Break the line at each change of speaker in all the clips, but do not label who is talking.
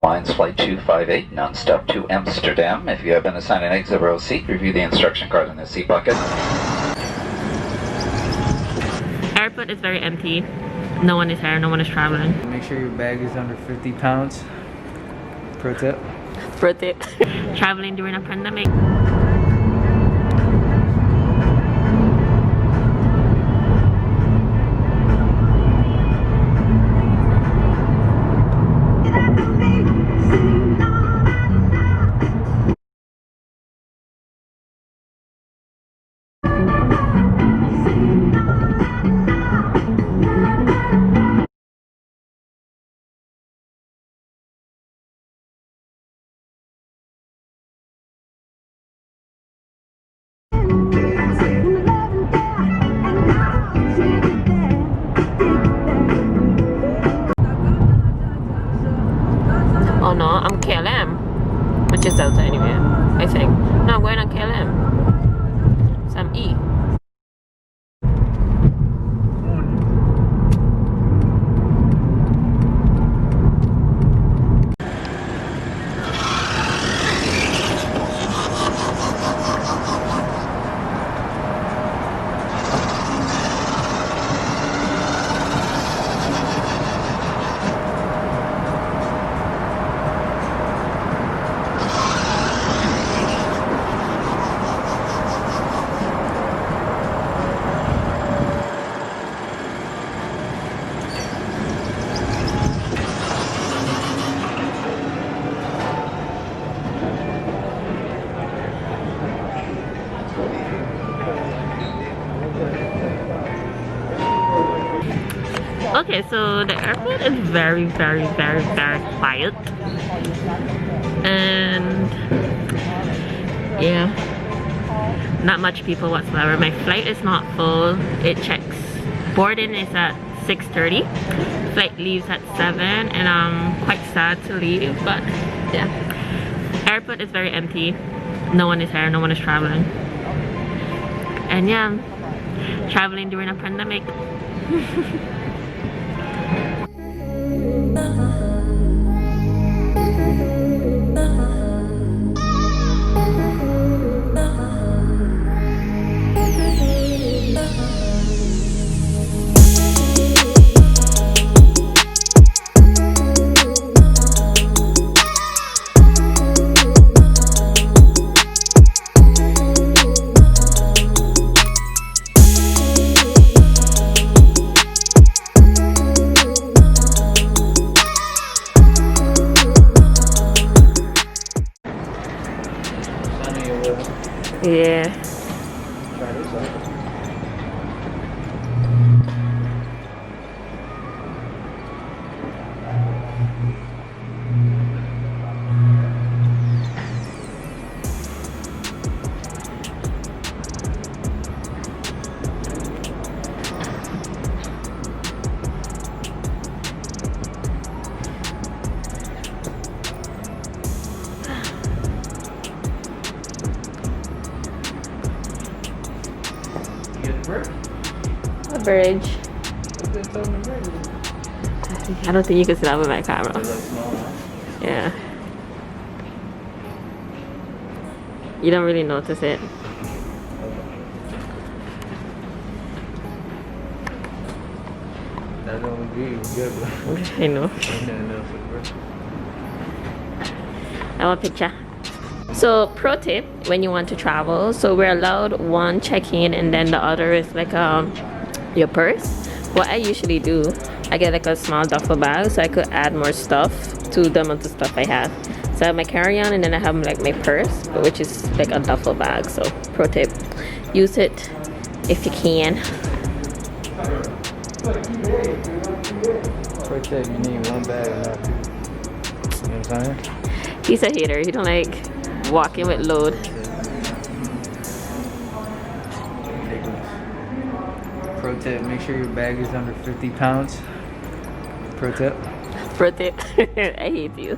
Lines Flight 258, non-stop to Amsterdam. If you have been assigned an exit row seat, review the instruction card in the seat bucket.
Airport is very empty. No one is here, no one is traveling.
Make sure your bag is under 50 pounds. Pro tip.
Pro tip. Traveling during a pandemic. Oh no, I'm KLM, which is Delta anyway, I think. No, I'm going on KLM. So I'm E. Okay, so the airport is very quiet, and yeah, not much people whatsoever. My flight is not full. It checks. Boarding is at 6:30. Flight leaves at 7, and I'm quite sad to leave, but yeah. Airport is very empty. No one is here, no one is traveling. And yeah, traveling during a pandemic. Yeah.
Try this out.
A bridge. I don't think you can see that with my camera. Yeah. You don't really notice it.
That don't agree. Good, bro.
I know. I want a picture. So pro tip when you want to travel, so we're allowed one check-in and then the other is like your purse. What I usually do, I get like a small duffel bag so I could add more stuff to the amount of stuff I have. So I have my carry-on and then I have like my purse, which is like a duffel bag. So pro tip, use it if you can.
Pro tip, you need one bag and not two. You know what I'm saying?
He's a hater. He don't like walking with load.
Pro tip, make sure your bag is under 50 pounds. Pro tip.
Pro tip. I hate you.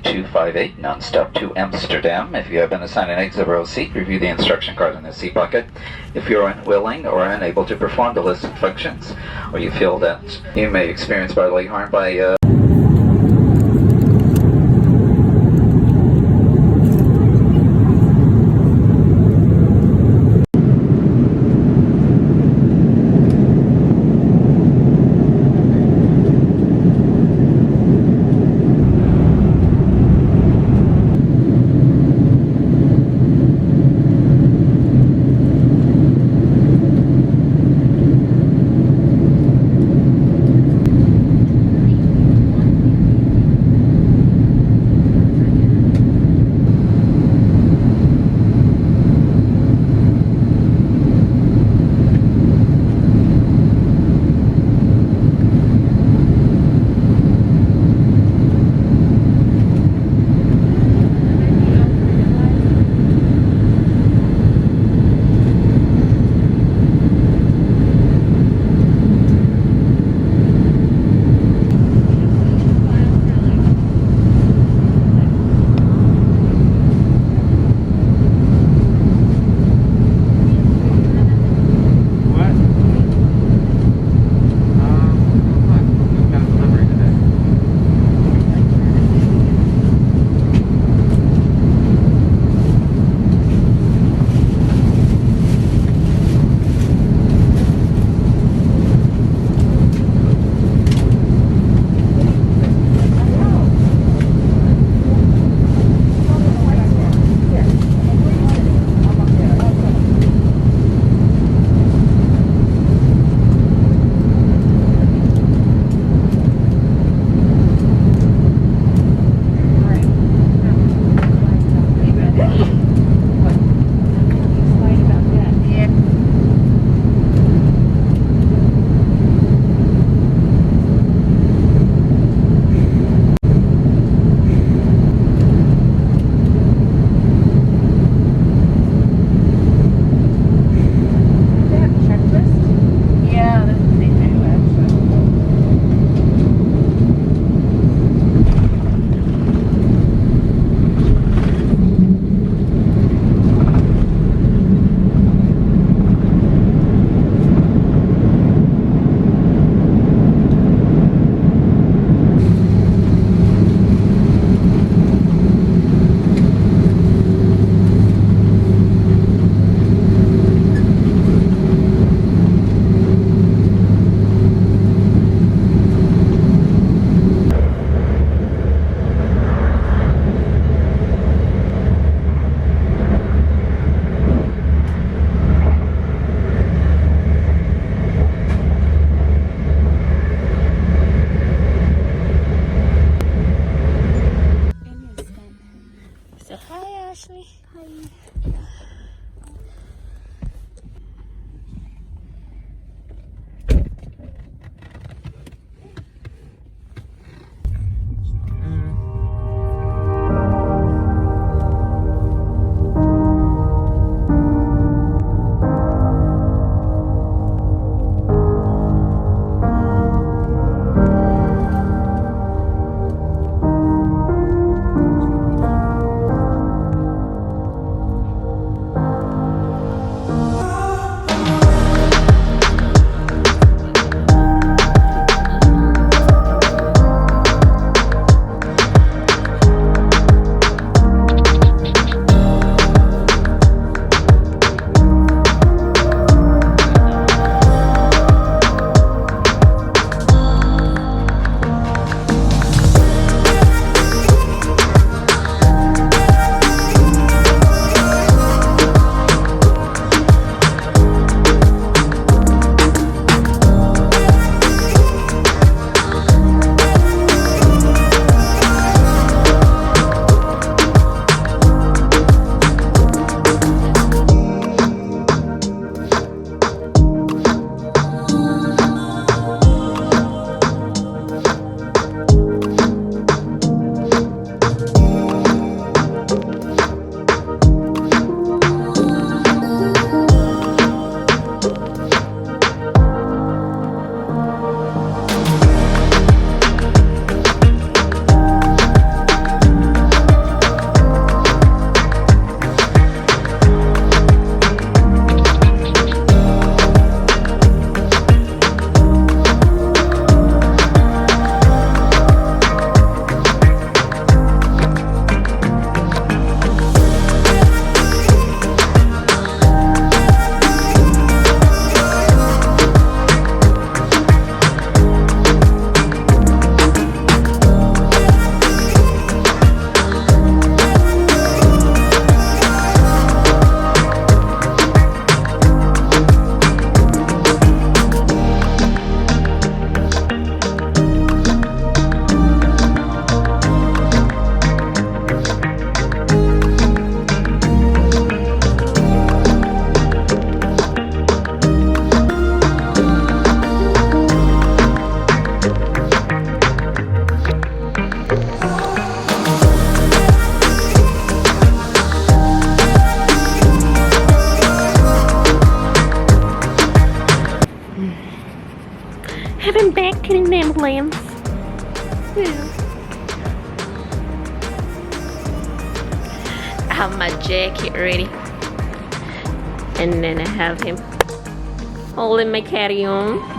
258, non-stop to Amsterdam. If you have been assigned an exit row seat, review the instruction card in the seat pocket. If you're unwilling or unable to perform the listed functions, or you feel that you may experience bodily harm by
have him back in the ambulance. Yeah. I have my jacket ready. And then I have him holding my carry-on.